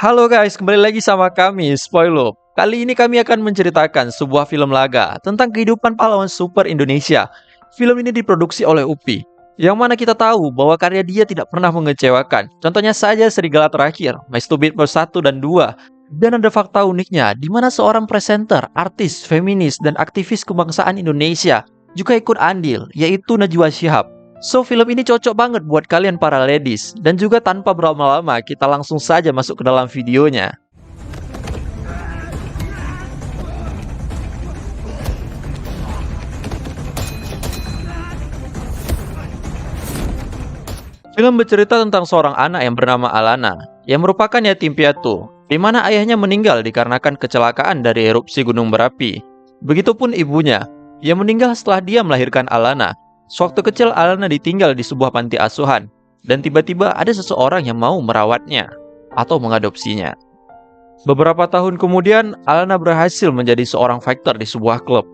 Halo guys, kembali lagi sama kami, Spoilop. Kali ini kami akan menceritakan sebuah film laga tentang kehidupan pahlawan super Indonesia. Film ini diproduksi oleh UPI, yang mana kita tahu bahwa karya dia tidak pernah mengecewakan. Contohnya saja Serigala Terakhir, My Stupid Boss 1 dan 2. Dan ada fakta uniknya, di mana seorang presenter, artis, feminis, dan aktivis kebangsaan Indonesia juga ikut andil, yaitu Najwa Shihab. So, film ini cocok banget buat kalian para ladies. Dan juga tanpa berlama-lama, kita langsung saja masuk ke dalam videonya. Film bercerita tentang seorang anak yang bernama Alana, yang merupakan yatim piatu, di mana ayahnya meninggal dikarenakan kecelakaan dari erupsi gunung berapi. Begitupun ibunya, yang meninggal setelah dia melahirkan Alana. Sewaktu kecil Alana ditinggal di sebuah panti asuhan, dan tiba-tiba ada seseorang yang mau merawatnya atau mengadopsinya. Beberapa tahun kemudian, Alana berhasil menjadi seorang fighter di sebuah klub,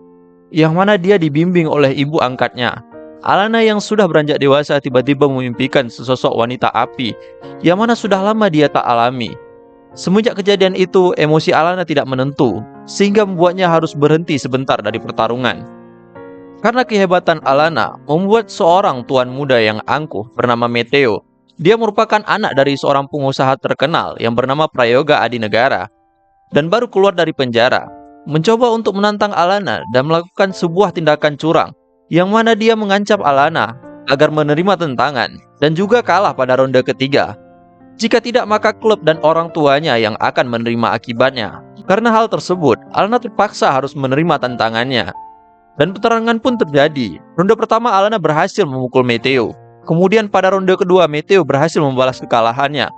yang mana dia dibimbing oleh ibu angkatnya. Alana yang sudah beranjak dewasa tiba-tiba memimpikan sesosok wanita api, yang mana sudah lama dia tak alami. Semenjak kejadian itu, emosi Alana tidak menentu, sehingga membuatnya harus berhenti sebentar dari pertarungan. Karena kehebatan Alana membuat seorang tuan muda yang angkuh bernama Meteo. Dia merupakan anak dari seorang pengusaha terkenal yang bernama Prayoga Adinegara, dan baru keluar dari penjara, mencoba untuk menantang Alana dan melakukan sebuah tindakan curang, yang mana dia mengancam Alana agar menerima tentangan dan juga kalah pada ronde ketiga. Jika tidak, maka klub dan orang tuanya yang akan menerima akibatnya. Karena hal tersebut, Alana terpaksa harus menerima tantangannya. Dan pertarungan pun terjadi. Ronde pertama Alana berhasil memukul Meteo. Kemudian pada ronde kedua Meteo berhasil membalas kekalahannya.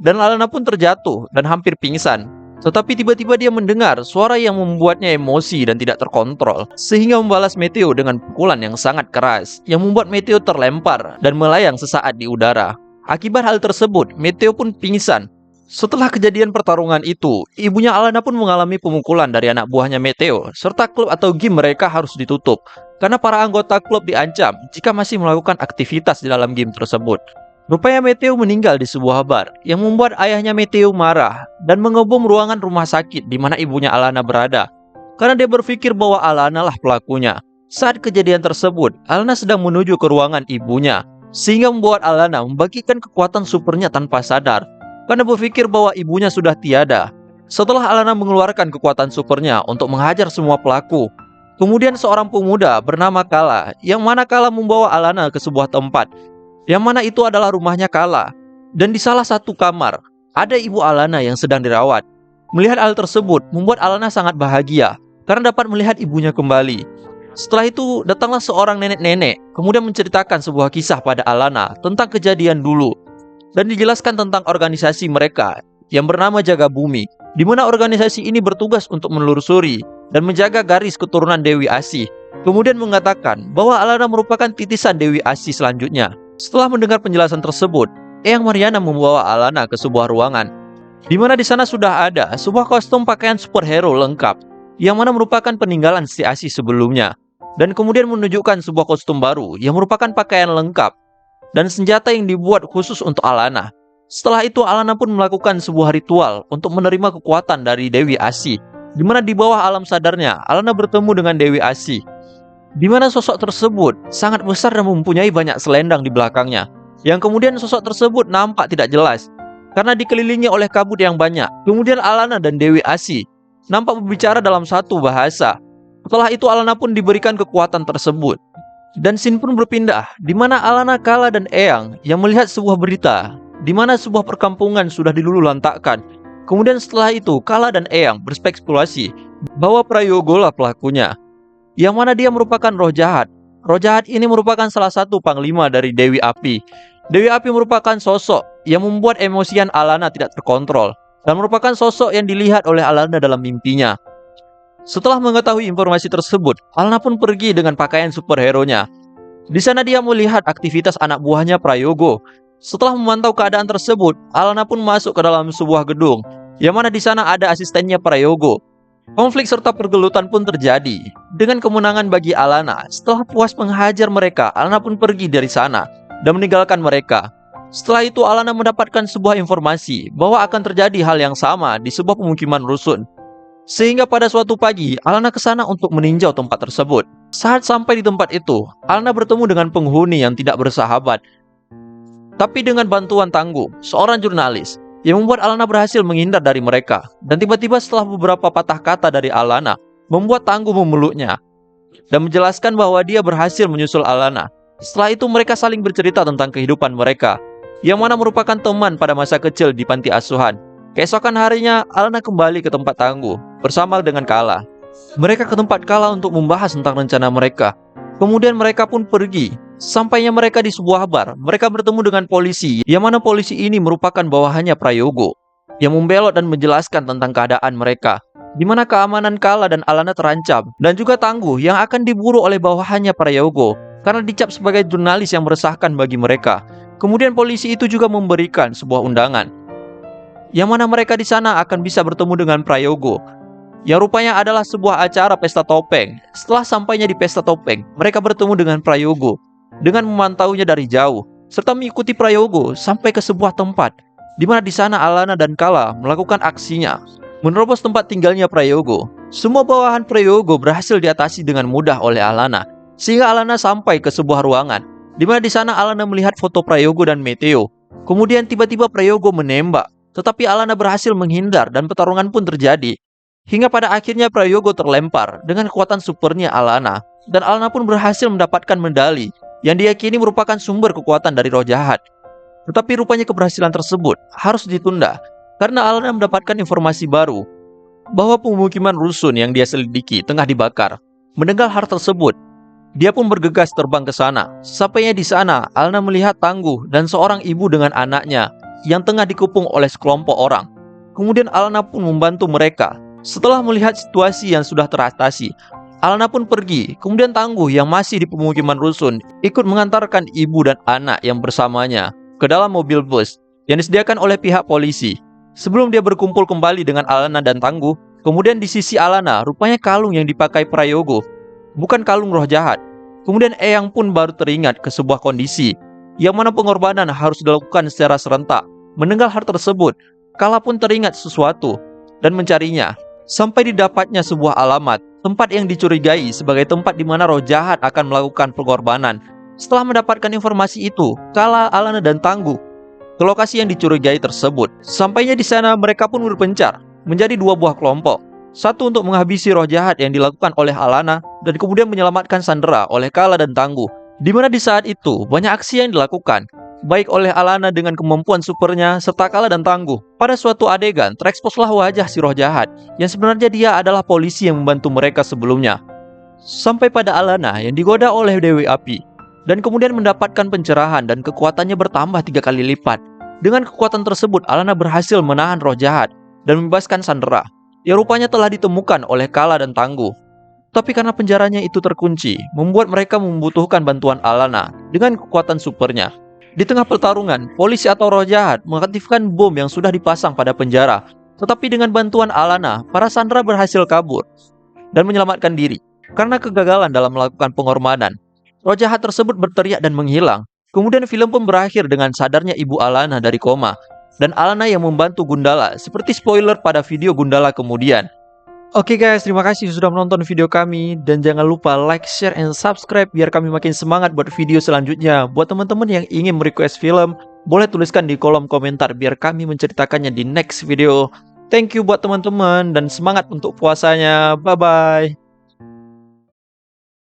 Dan Alana pun terjatuh dan hampir pingsan. Tetapi tiba-tiba dia mendengar suara yang membuatnya emosi dan tidak terkontrol, sehingga membalas Meteo dengan pukulan yang sangat keras, yang membuat Meteo terlempar dan melayang sesaat di udara. Akibat hal tersebut, Meteo pun pingsan. Setelah kejadian pertarungan itu, ibunya Alana pun mengalami pemukulan dari anak buahnya Meteo, serta klub atau game mereka harus ditutup, karena para anggota klub diancam jika masih melakukan aktivitas di dalam game tersebut. Rupanya Meteo meninggal di sebuah bar, yang membuat ayahnya Meteo marah dan mengebom ruangan rumah sakit di mana ibunya Alana berada, karena dia berpikir bahwa Alana lah pelakunya. Saat kejadian tersebut, Alana sedang menuju ke ruangan ibunya, sehingga membuat Alana membagikan kekuatan supernya tanpa sadar, karena berpikir bahwa ibunya sudah tiada. Setelah Alana mengeluarkan kekuatan supernya untuk menghajar semua pelaku, kemudian seorang pemuda bernama Kala, yang mana Kala membawa Alana ke sebuah tempat, yang mana itu adalah rumahnya Kala. Dan di salah satu kamar, ada ibu Alana yang sedang dirawat. Melihat hal tersebut, membuat Alana sangat bahagia, karena dapat melihat ibunya kembali. Setelah itu, datanglah seorang nenek-nenek, kemudian menceritakan sebuah kisah pada Alana tentang kejadian dulu. Dan dijelaskan tentang organisasi mereka yang bernama Jaga Bumi, di mana organisasi ini bertugas untuk menelusuri dan menjaga garis keturunan Dewi Asih. Kemudian mengatakan bahwa Alana merupakan titisan Dewi Asih selanjutnya. Setelah mendengar penjelasan tersebut, Eyang Mariana membawa Alana ke sebuah ruangan, di mana di sana sudah ada sebuah kostum pakaian superhero lengkap, yang mana merupakan peninggalan si Asih sebelumnya. Dan kemudian menunjukkan sebuah kostum baru yang merupakan pakaian lengkap dan senjata yang dibuat khusus untuk Alana. Setelah itu Alana pun melakukan sebuah ritual untuk menerima kekuatan dari Dewi Asih, di mana di bawah alam sadarnya Alana bertemu dengan Dewi Asih, di mana sosok tersebut sangat besar dan mempunyai banyak selendang di belakangnya, yang kemudian sosok tersebut nampak tidak jelas karena dikelilingi oleh kabut yang banyak. Kemudian Alana dan Dewi Asih nampak berbicara dalam satu bahasa. Setelah itu Alana pun diberikan kekuatan tersebut. Dan scene pun berpindah, di mana Alana, Kala, dan Eyang yang melihat sebuah berita, di mana sebuah perkampungan sudah diluluhlantakkan. Kemudian setelah itu, Kala dan Eyang berspekulasi bahwa Prayogo lah pelakunya, yang mana dia merupakan roh jahat. Roh jahat ini merupakan salah satu panglima dari Dewi Api. Dewi Api merupakan sosok yang membuat emosian Alana tidak terkontrol, dan merupakan sosok yang dilihat oleh Alana dalam mimpinya. Setelah mengetahui informasi tersebut, Alana pun pergi dengan pakaian superhero-nya. Di sana dia melihat aktivitas anak buahnya Prayogo. Setelah memantau keadaan tersebut, Alana pun masuk ke dalam sebuah gedung, yang mana di sana ada asistennya Prayogo. Konflik serta pergelutan pun terjadi. Dengan kemenangan bagi Alana, setelah puas menghajar mereka, Alana pun pergi dari sana dan meninggalkan mereka. Setelah itu Alana mendapatkan sebuah informasi bahwa akan terjadi hal yang sama di sebuah pemukiman rusun. Sehingga pada suatu pagi, Alana ke sana untuk meninjau tempat tersebut. Saat sampai di tempat itu, Alana bertemu dengan penghuni yang tidak bersahabat. Tapi dengan bantuan Tangguh, seorang jurnalis, yang membuat Alana berhasil menghindar dari mereka. Dan tiba-tiba setelah beberapa patah kata dari Alana, membuat Tangguh memeluknya dan menjelaskan bahwa dia berhasil menyusul Alana. Setelah itu mereka saling bercerita tentang kehidupan mereka, yang mana merupakan teman pada masa kecil di panti asuhan. Keesokan harinya, Alana kembali ke tempat Tangguh bersama dengan Kala. Mereka ke tempat Kala untuk membahas tentang rencana mereka. Kemudian mereka pun pergi. Sampainya mereka di sebuah bar, mereka bertemu dengan polisi, yang mana polisi ini merupakan bawahannya Prayogo, yang membelot dan menjelaskan tentang keadaan mereka, di mana keamanan Kala dan Alana terancam, dan juga Tangguh yang akan diburu oleh bawahannya Prayogo karena dicap sebagai jurnalis yang meresahkan bagi mereka. Kemudian polisi itu juga memberikan sebuah undangan, yang mana mereka di sana akan bisa bertemu dengan Prayogo, yang rupanya adalah sebuah acara pesta topeng. Setelah sampainya di pesta topeng, mereka bertemu dengan Prayogo dengan memantaunya dari jauh, serta mengikuti Prayogo sampai ke sebuah tempat, di mana di sana Alana dan Kala melakukan aksinya, menerobos tempat tinggalnya Prayogo. Semua bawahan Prayogo berhasil diatasi dengan mudah oleh Alana, sehingga Alana sampai ke sebuah ruangan, di mana di sana Alana melihat foto Prayogo dan Meteo. Kemudian tiba-tiba Prayogo menembak, tetapi Alana berhasil menghindar dan pertarungan pun terjadi. Hingga pada akhirnya Prayogo terlempar dengan kekuatan supernya Alana, dan Alana pun berhasil mendapatkan medali yang diyakini merupakan sumber kekuatan dari roh jahat. Tetapi rupanya keberhasilan tersebut harus ditunda karena Alana mendapatkan informasi baru bahwa pemukiman rusun yang dia selidiki tengah dibakar. Mendengar hal tersebut, dia pun bergegas terbang ke sana. Sampainya di sana, Alana melihat Tangguh dan seorang ibu dengan anaknya yang tengah dikepung oleh sekelompok orang. Kemudian Alana pun membantu mereka. Setelah melihat situasi yang sudah teratasi, Alana pun pergi. Kemudian Tangguh yang masih di pemukiman rusun ikut mengantarkan ibu dan anak yang bersamanya ke dalam mobil bus yang disediakan oleh pihak polisi. Sebelum dia berkumpul kembali dengan Alana dan Tangguh, kemudian di sisi Alana rupanya kalung yang dipakai Prayogo bukan kalung roh jahat. Kemudian Eyang pun baru teringat ke sebuah kondisi yang mana pengorbanan harus dilakukan secara serentak. Mendengar hal tersebut, Kala pun teringat sesuatu dan mencarinya, sampai didapatnya sebuah alamat tempat yang dicurigai sebagai tempat di mana roh jahat akan melakukan pengorbanan. Setelah mendapatkan informasi itu, Kala, Alana, dan Tangguh ke lokasi yang dicurigai tersebut. Sampainya di sana, mereka pun berpencar menjadi dua buah kelompok. Satu untuk menghabisi roh jahat yang dilakukan oleh Alana, dan kemudian menyelamatkan Sandra oleh Kala dan Tangguh. Di mana di saat itu banyak aksi yang dilakukan, baik oleh Alana dengan kemampuan supernya serta Kala dan Tangguh. Pada suatu adegan, tereksposlah wajah si roh jahat yang sebenarnya dia adalah polisi yang membantu mereka sebelumnya. Sampai pada Alana yang digoda oleh Dewi Api, dan kemudian mendapatkan pencerahan dan kekuatannya bertambah 3 kali lipat. Dengan kekuatan tersebut, Alana berhasil menahan roh jahat dan membebaskan Sandra, yang rupanya telah ditemukan oleh Kala dan Tangguh. Tapi karena penjaranya itu terkunci, membuat mereka membutuhkan bantuan Alana dengan kekuatan supernya. Di tengah pertarungan, polisi atau roh jahat mengaktifkan bom yang sudah dipasang pada penjara. Tetapi dengan bantuan Alana, para Sandra berhasil kabur dan menyelamatkan diri. Karena kegagalan dalam melakukan pengorbanan, roh jahat tersebut berteriak dan menghilang. Kemudian film pun berakhir dengan sadarnya ibu Alana dari koma, dan Alana yang membantu Gundala, seperti spoiler pada video Gundala kemudian. Oke guys, terima kasih sudah menonton video kami, dan jangan lupa like, share, and subscribe biar kami makin semangat buat video selanjutnya. Buat teman-teman yang ingin merequest film, boleh tuliskan di kolom komentar biar kami menceritakannya di next video. Thank you buat teman-teman dan semangat untuk puasanya. Bye bye.